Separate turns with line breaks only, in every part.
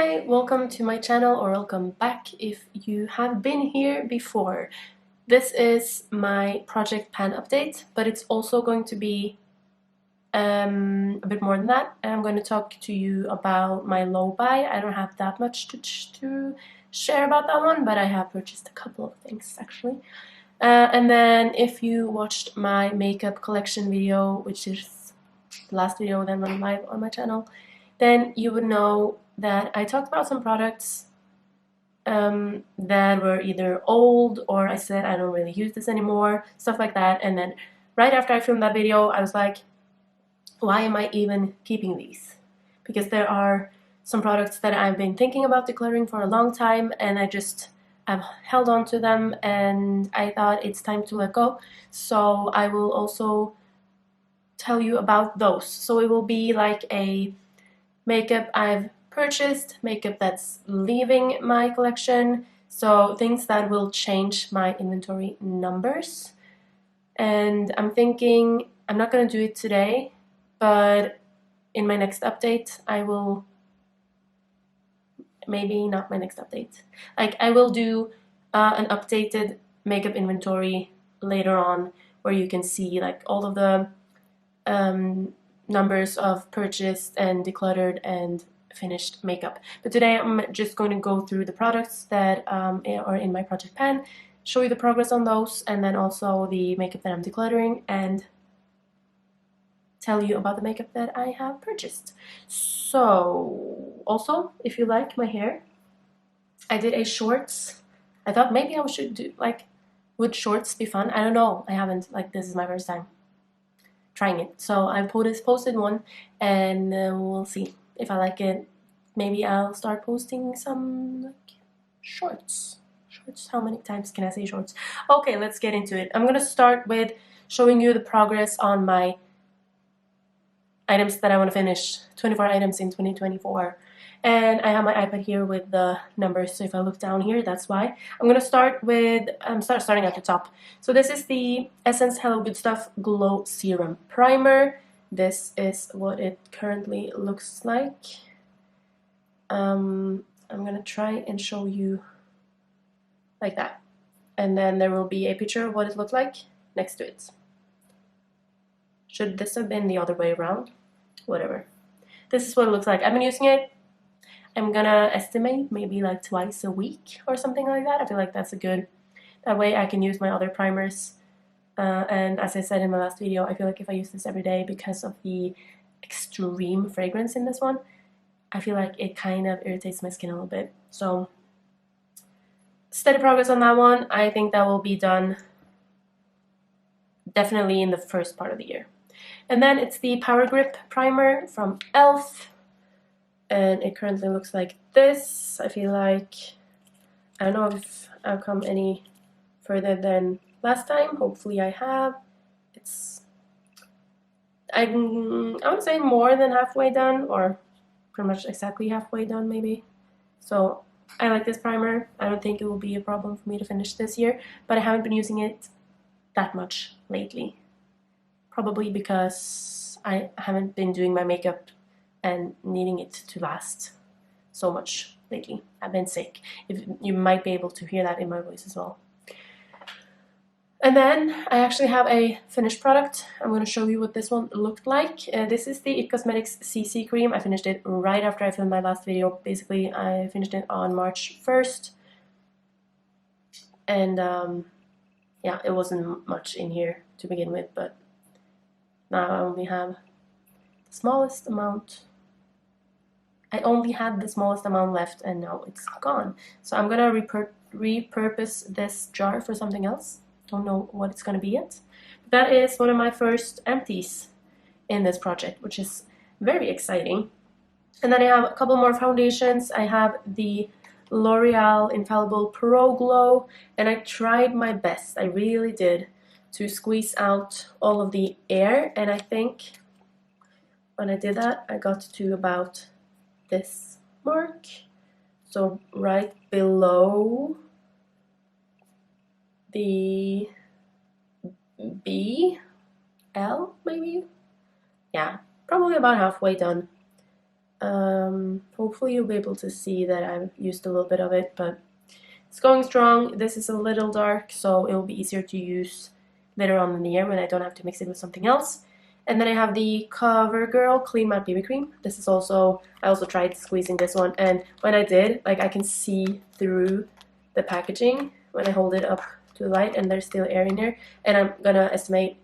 Hi, welcome to my channel, or welcome back if you have been here before. This is my project pan update, but it's also going to be a bit more than that. I'm going to talk to you about my low buy. I don't have that much to share about that one, but I have purchased a couple of things actually. And then if you watched my makeup collection video, which is the last video that went live on my channel, then you would know that I talked about some products that were either old, or I said I don't really use this anymore, stuff like that. And then right after I filmed that video, I was like, why am I even keeping these? Because there are some products that I've been thinking about decluttering for a long time, and I've held on to them, and I thought it's time to let go. So I will also tell you about those. So it will be like a makeup I've purchased, makeup that's leaving my collection, so things that will change my inventory numbers. And I'm thinking I'm not going to do it today, but in my next update I will, maybe not my next update, like I will do an updated makeup inventory later on, where you can see like all of the numbers of purchased and decluttered and finished makeup. But today I'm just going to go through the products that are in my project pan, show you the progress on those, and then also the makeup that I'm decluttering, and tell you about the makeup that I have purchased. So also, if you like my hair, I did a shorts. I thought maybe I should do, like, would shorts be fun? I don't know. I haven't, like, this is my first time trying it. So I posted one, and we'll see if I like it. Maybe I'll start posting some like shorts. How many times can I say shorts? Okay, let's get into it. I'm gonna start with showing you the progress on my items that I want to finish, 24 items in 2024. And I have my iPad here with the numbers, so if I look down here, that's why. I'm gonna start with, starting at the top. So this is the Essence Hello Good Stuff Glow Serum Primer. This is what it currently looks like. I'm gonna try and show you like that. And then there will be a picture of what it looked like next to it. Should this have been the other way around? Whatever. This is what it looks like. I've been using it, I'm gonna estimate, maybe like twice a week or something like that. I feel like that's a good, that way I can use my other primers. And as I said in my last video, I feel like if I use this every day, because of the extreme fragrance in this one, I feel like it kind of irritates my skin a little bit. So steady progress on that one. I think that will be done definitely in the first part of the year. And then it's the Power Grip Primer from e.l.f. And it currently looks like this. I feel like, I don't know if I've come any further than last time. Hopefully I have. It's, I would say more than halfway done, or pretty much exactly halfway done maybe. So I like this primer. I don't think it will be a problem for me to finish this year, but I haven't been using it that much lately. Probably because I haven't been doing my makeup and needing it to last so much lately. I've been sick. You might be able to hear that in my voice as well. And then I actually have a finished product. I'm going to show you what this one looked like. This is the IT Cosmetics CC cream. I finished it right after I filmed my last video. Basically, I finished it on March 1st. And yeah, it wasn't much in here to begin with, but now I only have the smallest amount. I only had the smallest amount left, and now it's gone. So I'm gonna repurpose this jar for something else. Don't know what it's gonna be yet. But that is one of my first empties in this project, which is very exciting. And then I have a couple more foundations. I have the L'Oreal Infallible Pro Glow, and I tried my best, I really did, to squeeze out all of the air, and I think when I did that, I got to about this mark, so right below the B, L maybe? Yeah, probably about halfway done. Hopefully you'll be able to see that I've used a little bit of it, but it's going strong. This is a little dark, so it will be easier to use later on in the year when I don't have to mix it with something else. And then I have the CoverGirl Clean Matte BB Cream. This is also, I also tried squeezing this one, and when I did, like, I can see through the packaging when I hold it up to the light, and there's still air in there. And I'm gonna estimate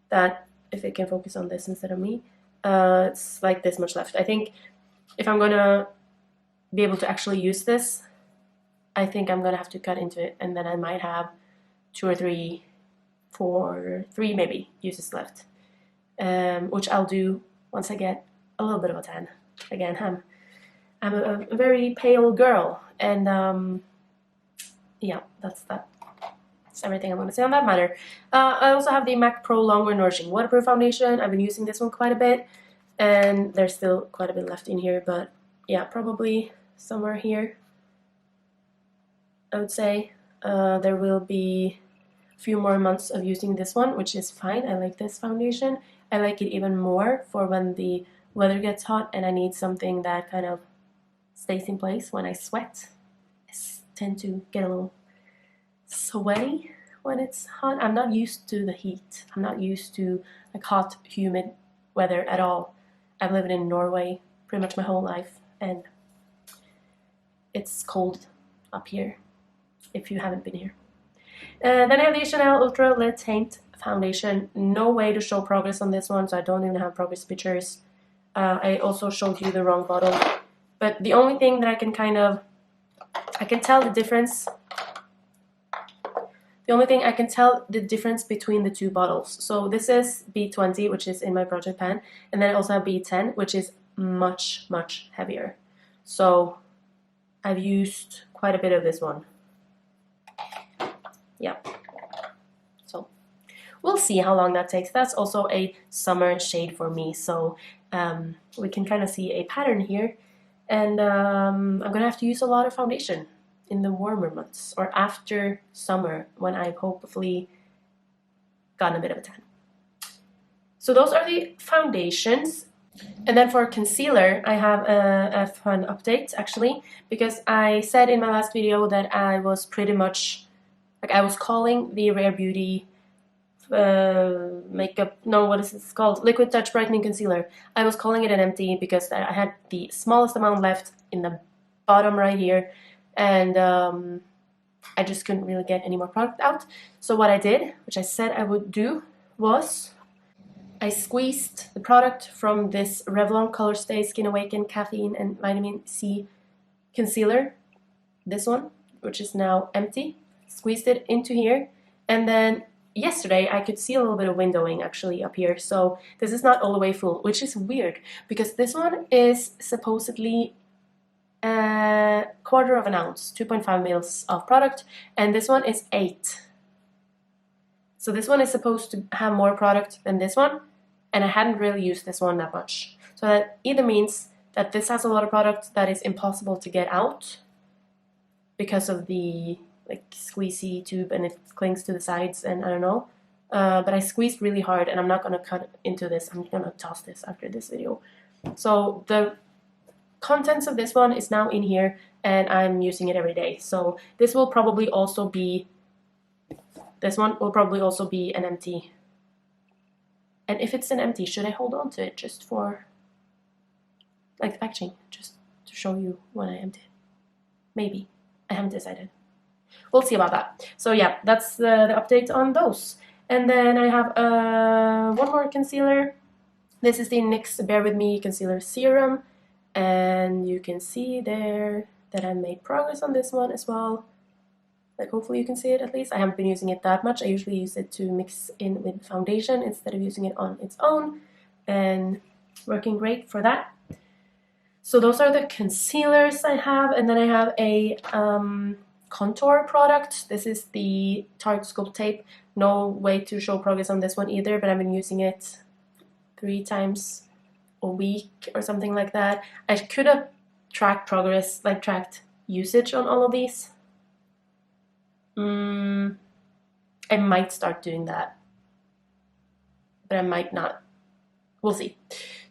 that, if it can focus on this instead of me, it's like this much left. I think if I'm gonna be able to actually use this, I think I'm gonna have to cut into it, and then I might have 2 or 3, 4, 3 maybe uses left, which I'll do once I get a little bit of a tan. Again, I'm a very pale girl, and yeah, that's everything I'm gonna say on that matter. I also have the MAC Pro Longwear Nourishing Waterproof Foundation. I've been using this one quite a bit, and there's still quite a bit left in here, but yeah, probably somewhere here, I would say. There will be a few more months of using this one, which is fine. I like this foundation. I like it even more for when the weather gets hot and I need something that kind of stays in place when I sweat. I tend to get a little sweaty when it's hot. I'm not used to the heat. I'm not used to like hot, humid weather at all. I've lived in Norway pretty much my whole life, and it's cold up here if you haven't been here. Then I have the Chanel Ultra Le Teint Foundation. No way to show progress on this one, so I don't even have progress pictures. I also showed you the wrong bottle, but the only thing that I can tell the difference. The only thing I can tell the difference between the two bottles. So this is B20, which is in my project pan, and then I also have B10, which is much, much heavier. So I've used quite a bit of this one. Yeah. So we'll see how long that takes. That's also a summer shade for me, so we can kind of see a pattern here. And I'm gonna have to use a lot of foundation in the warmer months, or after summer, when I've hopefully gotten a bit of a tan. So those are the foundations. And then for concealer, I have a fun update, actually, because I said in my last video that I was pretty much, like, I was calling the Rare Beauty makeup, no, what is this called? Liquid Touch Brightening Concealer. I was calling it an empty because I had the smallest amount left in the bottom right here, and I just couldn't really get any more product out. So what I did, which I said I would do, was I squeezed the product from this Revlon Color Stay Skin Awaken Caffeine and Vitamin C concealer, this one, which is now empty, squeezed it into here, and then yesterday I could see a little bit of windowing actually up here, so this is not all the way full, which is weird because this one is supposedly a quarter of an ounce, 2.5 mils of product, and this one is 8. So this one is supposed to have more product than this one, and I hadn't really used this one that much. So that either means that this has a lot of product that is impossible to get out because of the like squeezy tube and it clings to the sides, and I don't know. But I squeezed really hard, and I'm not gonna cut into this. I'm gonna toss this after this video. So the contents of this one is now in here, and I'm using it every day. So this will probably also be, this one will probably also be an empty. And if it's an empty, should I hold on to it just for, like, the packaging, just to show you when I empty it? Maybe. I haven't decided. We'll see about that. So yeah, that's the update on those. And then I have one more concealer. This is the NYX Bear With Me Concealer Serum. And you can see there that I made progress on this one as well. Like, hopefully you can see it at least. I haven't been using it that much. I usually use it to mix in with foundation instead of using it on its own. And working great for that. So those are the concealers I have. And then I have a contour product. This is the Tarte Sculpt Tape. No way to show progress on this one either, but I've been using it 3 times a week or something like that. I could have tracked progress, like tracked usage on all of these. I might start doing that, but I might not. We'll see.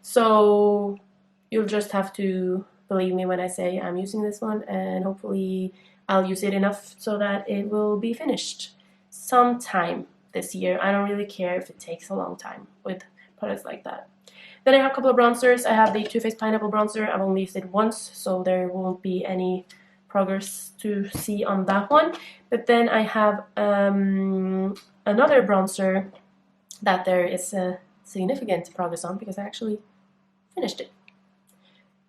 So you'll just have to believe me when I say I'm using this one, and hopefully I'll use it enough so that it will be finished sometime this year. I don't really care if it takes a long time with products like that. Then I have a couple of bronzers. I have the Too Faced Pineapple Bronzer. I've only used it once, so there won't be any progress to see on that one. But then I have another bronzer that there is a significant progress on because I actually finished it.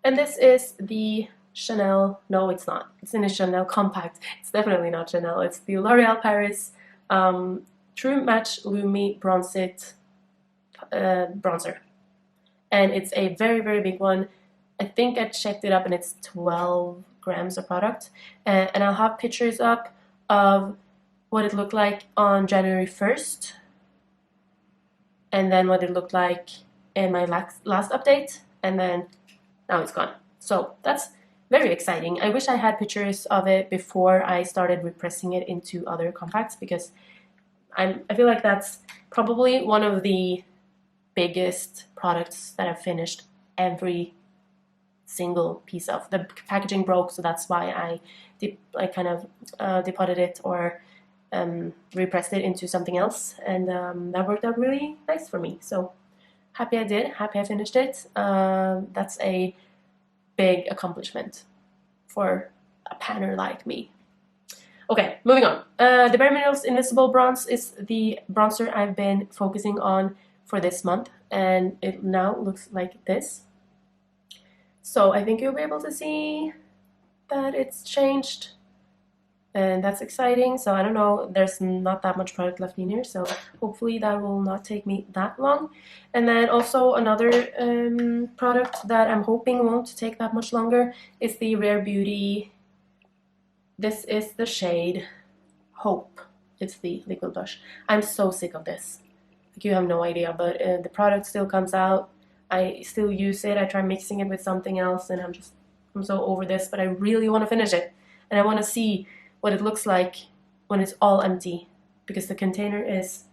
And this is the Chanel, no it's not, it's in a Chanel Compact, it's definitely not Chanel, it's the L'Oreal Paris True Match Lumi Bronze It bronzer. And it's a very, very big one. I think I checked it up and it's 12 grams of product. And I'll have pictures up of what it looked like on January 1st. And then what it looked like in my last update. And then now it's gone. So that's very exciting. I wish I had pictures of it before I started repressing it into other compacts, because I feel like that's probably one of the biggest products that I've finished every single piece of. The packaging broke, so that's why I kind of depotted it or repressed it into something else, and that worked out really nice for me. So happy I did, happy I finished it. That's a big accomplishment for a panner like me. Okay, moving on. The Bare Minerals Invisible Bronze is the bronzer I've been focusing on for this month, and it now looks like this. So I think you'll be able to see that it's changed, and that's exciting. So I don't know, there's not that much product left in here, so hopefully that will not take me that long. And then also another product that I'm hoping won't take that much longer is the Rare Beauty. This is the shade Hope. It's the liquid blush. I'm so sick of this. Like, you have no idea, but the product still comes out. I still use it. I try mixing it with something else, and I'm so over this, but I really want to finish it. And I want to see what it looks like when it's all empty, because the container is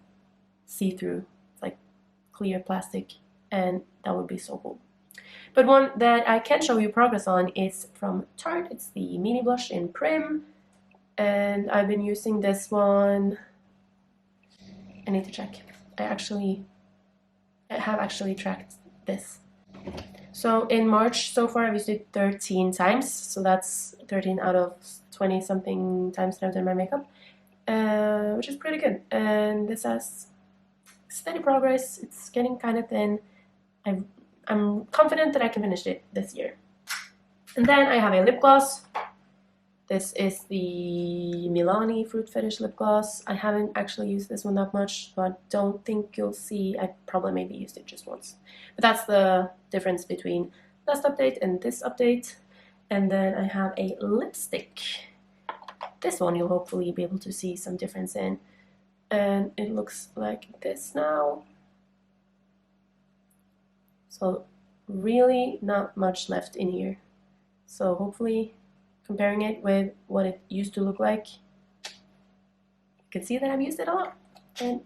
see-through. It's like clear plastic, and that would be so cool. But one that I can show you progress on is from Tarte. It's the Mini Blush in Prim, and I've been using this one. I need to check. I have actually tracked this. So in March so far I've used it 13 times, so that's 13 out of 20 something times that I've done my makeup, which is pretty good. And this has steady progress. It's getting kind of thin. I'm confident that I can finish it this year. And then I have a lip gloss. This is the Milani Fruit Fetish lip gloss. I haven't actually used this one that much, so I don't think you'll see. I probably maybe used it just once. But that's the difference between last update and this update. And then I have a lipstick. This one you'll hopefully be able to see some difference in. And it looks like this now. So really not much left in here. So hopefully, comparing it with what it used to look like, you can see that I've used it a lot, and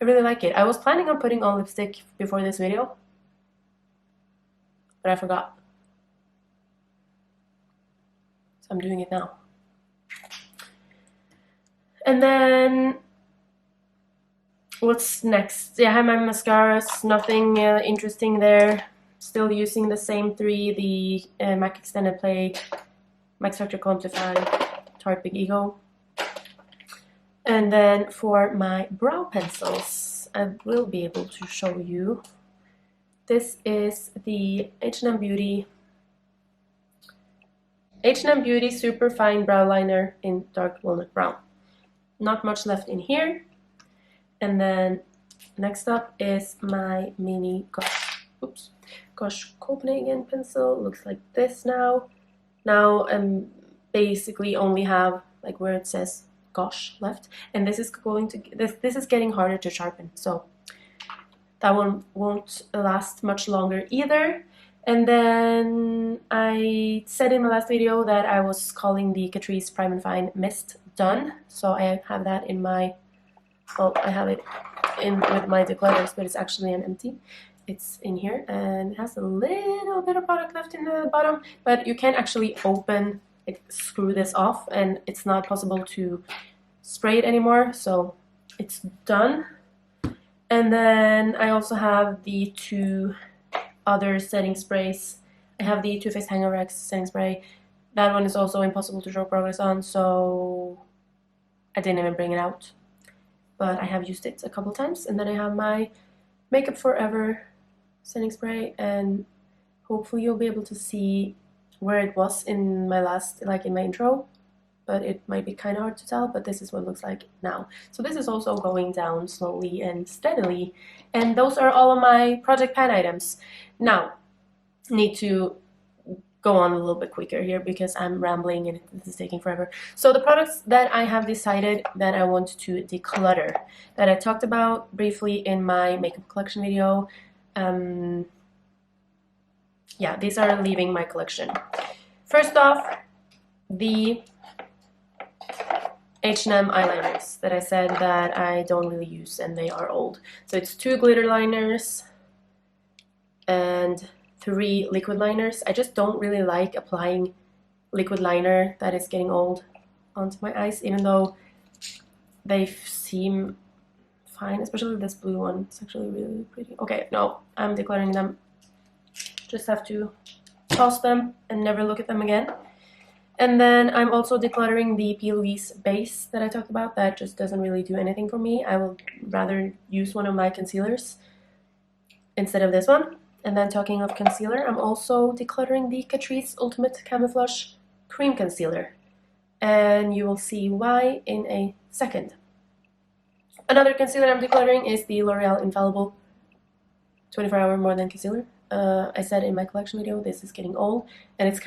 I really like it. I was planning on putting on lipstick before this video, but I forgot. So I'm doing it now. And then what's next? Yeah, I have my mascaras, nothing interesting there. Still using the same three, the MAC Extended Play, Max Factor Quantify, Tarte Big Ego. And then for my brow pencils, I will be able to show you. This is the H&M Beauty Super Fine Brow Liner in Dark Walnut Brown. Not much left in here. And then next up is my mini Gosh Copenhagen pencil. Looks like this now. Now I basically only have like where it says Gosh left, and this is this is getting harder to sharpen, so that one won't last much longer either. And then I said in my last video that I was calling the Catrice Prime and Fine Mist done, so I have that in my, well, I have it in with my declutters, but it's actually an empty. it's in here, and it has a little bit of product left in the bottom, but you can't actually open, like, screw this off, and it's not possible to spray it anymore, so it's done. And then I also have the two other setting sprays. I have the Too Faced Hangover X setting spray. That one is also impossible to show progress on, so I didn't even bring it out. But I have used it a couple times. And then I have my Makeup Forever setting spray, and hopefully you'll be able to see where it was in my last, like in my intro, but it might be kind of hard to tell, but this is what it looks like now. So this is also going down slowly and steadily, and those are all of my project pan items. Now, need to go on a little bit quicker here because I'm rambling and this is taking forever. So the products that I have decided that I want to declutter, that I talked about briefly in my makeup collection video, yeah, these are leaving my collection. First off, the H&M eyeliners that I said that I don't really use and they are old. So it's 2 glitter liners and 3 liquid liners. I just don't really like applying liquid liner that is getting old onto my eyes, even though they seem fine, especially this blue one. It's actually really pretty. Okay, no, I'm decluttering them. Just have to toss them and never look at them again. And then I'm also decluttering the P. Louise base that I talked about. That just doesn't really do anything for me. I will rather use one of my concealers instead of this one. And then talking of concealer, I'm also decluttering the Catrice Ultimate Camouflage Cream Concealer. And you will see why in a second. Another concealer I'm decluttering is the L'Oreal Infallible 24-hour More Than Concealer. I said in my collection video, this is getting old, and it's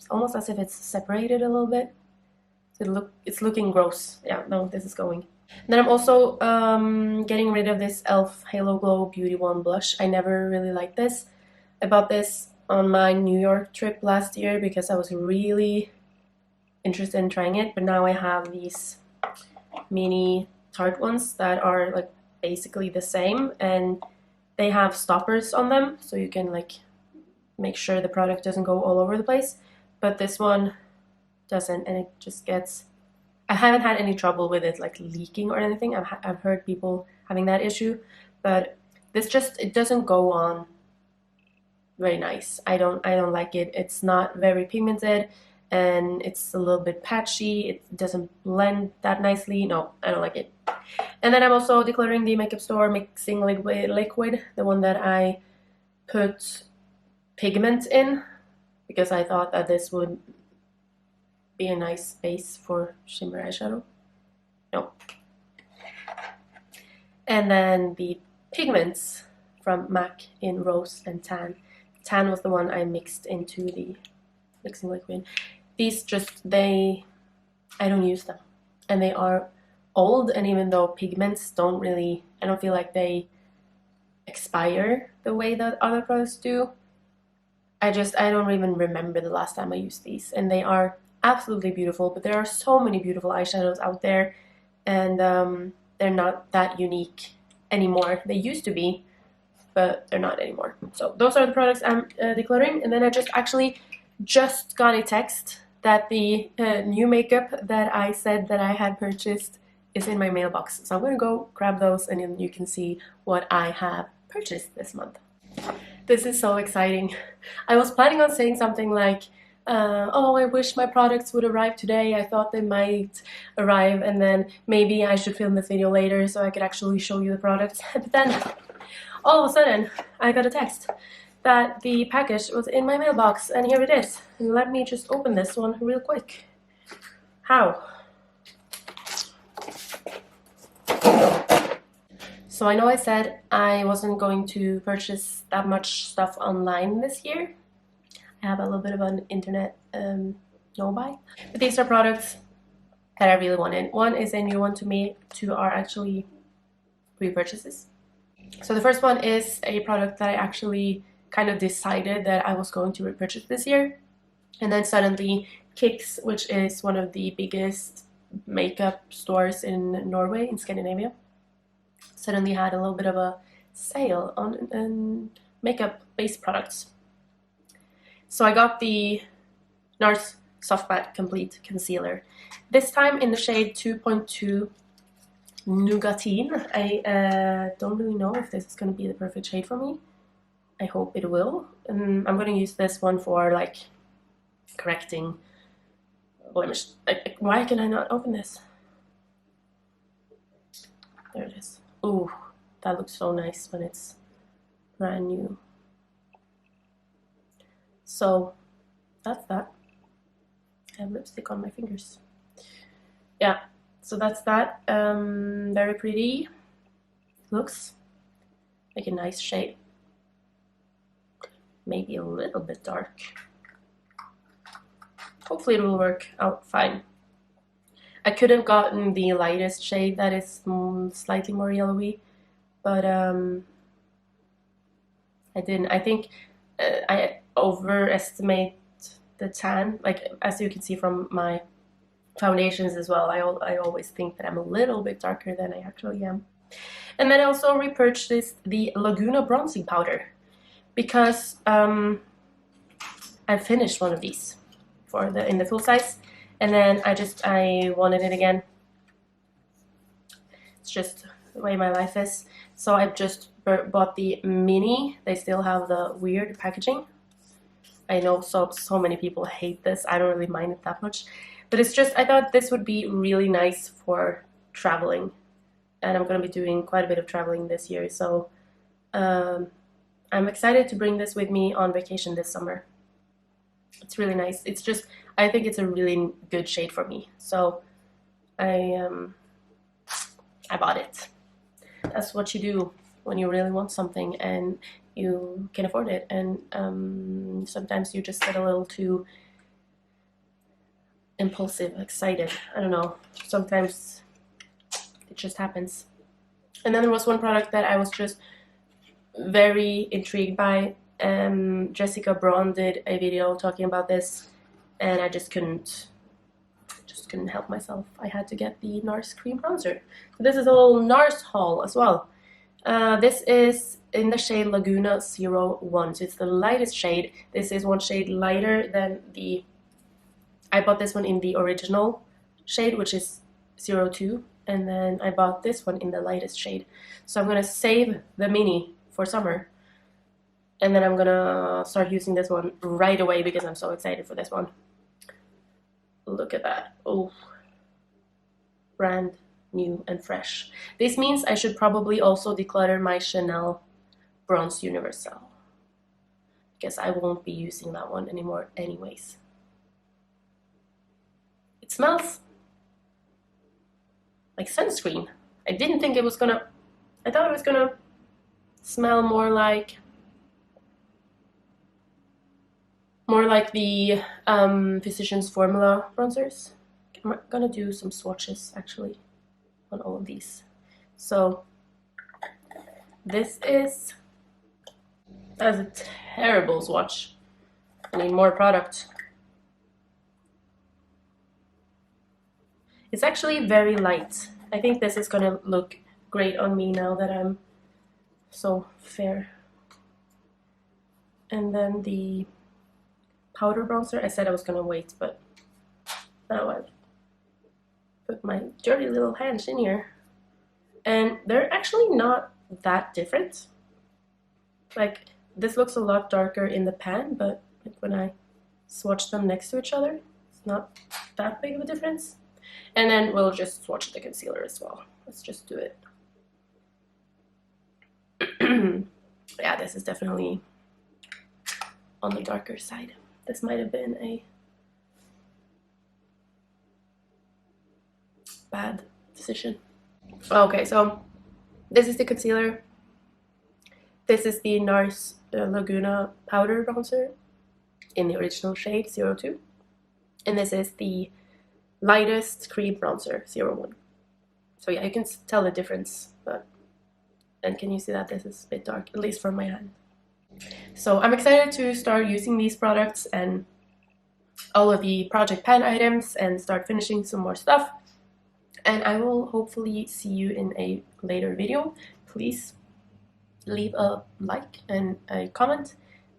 almost as if it's separated a little bit. So it's looking gross. Yeah, no, this is going. And then I'm also getting rid of this e.l.f. Halo Glow Beauty Wand blush. I never really liked this. I bought this on my New York trip last year because I was really interested in trying it, but now I have these mini Tarte ones that are like basically the same, and they have stoppers on them so you can like make sure the product doesn't go all over the place, but this one doesn't, and it just gets, I haven't had any trouble with it like leaking or anything. I've heard people having that issue, but this just, it doesn't go on very nice. I don't like it. It's not very pigmented and it's a little bit patchy. It doesn't blend that nicely. No, I don't like it. And then I'm also decluttering the Makeup Store Mixing Liquid, the one that I put pigment in because I thought that this would be a nice base for shimmer eyeshadow. No. And then the pigments from MAC in Rose and Tan. Tan was the one I mixed into the mixing liquid. These just, I don't use them. And they are old, and even though pigments don't really, I don't feel like they expire the way that other products do. I don't even remember the last time I used these, and they are absolutely beautiful, but there are so many beautiful eyeshadows out there, and they're not that unique anymore. They used to be, but they're not anymore. So those are the products I'm decluttering. And then I just got a text that the new makeup that I said that I had purchased is in my mailbox. So I'm gonna go grab those, and then you can see what I have purchased this month. This is so exciting. I was planning on saying something like, oh, I wish my products would arrive today. I thought they might arrive, and then maybe I should film this video later so I could actually show you the products. But then, all of a sudden, I got a text that the package was in my mailbox, and here it is. And let me just open this one real quick. How? So I know I said I wasn't going to purchase that much stuff online this year. I have a little bit of an internet no-buy. But these are products that I really wanted. One is a new one to me, two are actually repurchases. So the first one is a product that I actually kind of decided that I was going to repurchase this year. And then suddenly Kicks, which is one of the biggest makeup stores in Norway, in Scandinavia, suddenly had a little bit of a sale on makeup based products. So I got the NARS Soft Matte Complete Concealer, this time in the shade 2.2 Nougatine. I don't really know if this is going to be the perfect shade for me. I hope it will. And I'm going to use this one for like correcting blemish. Why can I not open this? There it is. Ooh, that looks so nice when it's brand new. So that's that. I have lipstick on my fingers. Yeah, so that's that. Very pretty. Looks like a nice shade. Maybe a little bit dark. Hopefully it will work out fine. I could have gotten the lightest shade that is slightly more yellowy, but I didn't. I think I overestimate the tan. Like, as you can see from my foundations as well, I always think that I'm a little bit darker than I actually am. And then I also repurchased the Laguna bronzing powder because I finished one of these in the full size, and then I wanted it again. It's just the way my life is. So I just bought the mini. They still have the weird packaging. I know so many people hate this. I don't really mind it that much, but it's just, I thought this would be really nice for traveling, and I'm going to be doing quite a bit of traveling this year, so I'm excited to bring this with me on vacation this summer. It's really nice. It's just, I think it's a really good shade for me, so I bought it. That's what you do when you really want something and you can afford it, and sometimes you just get a little too impulsive, excited. I don't know. Sometimes it just happens. And then there was one product that I was just very intrigued by. Jessica Braun did a video talking about this, and I just couldn't help myself. I had to get the NARS cream bronzer. So this is a little NARS haul as well. This is in the shade Laguna 01, so it's the lightest shade. This is one shade lighter than the, I bought this one in the original shade, which is 02, and then I bought this one in the lightest shade. So I'm gonna save the mini for summer, and then I'm gonna start using this one right away because I'm so excited for this one. Look at that. Oh, brand new and fresh. This means I should probably also declutter my Chanel Bronze Universal, because I won't be using that one anymore anyways. It smells like sunscreen. I didn't think it was gonna, I thought it was gonna smell more like the Physicians Formula bronzers. I'm gonna do some swatches actually on all of these. So this is, that's a terrible swatch. I need more product. It's actually very light. I think this is gonna look great on me now that I'm so fair. And then the powder bronzer, I said I was gonna wait, but now I've put my dirty little hands in here, and they're actually not that different. Like, this looks a lot darker in the pan, but when I swatch them next to each other, it's not that big of a difference. And then we'll just swatch the concealer as well. Let's just do it. Yeah, this is definitely on the darker side. This might have been a bad decision. Okay, so this is the concealer. This is the NARS Laguna powder bronzer in the original shade 02. And this is the lightest cream bronzer 01. So yeah, you can tell the difference, but, and can you see that this is a bit dark, at least from my hand. So I'm excited to start using these products and all of the project pan items and start finishing some more stuff. And I will hopefully see you in a later video. Please leave a like and a comment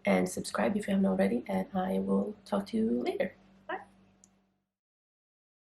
and subscribe if you haven't already, and I will talk to you later.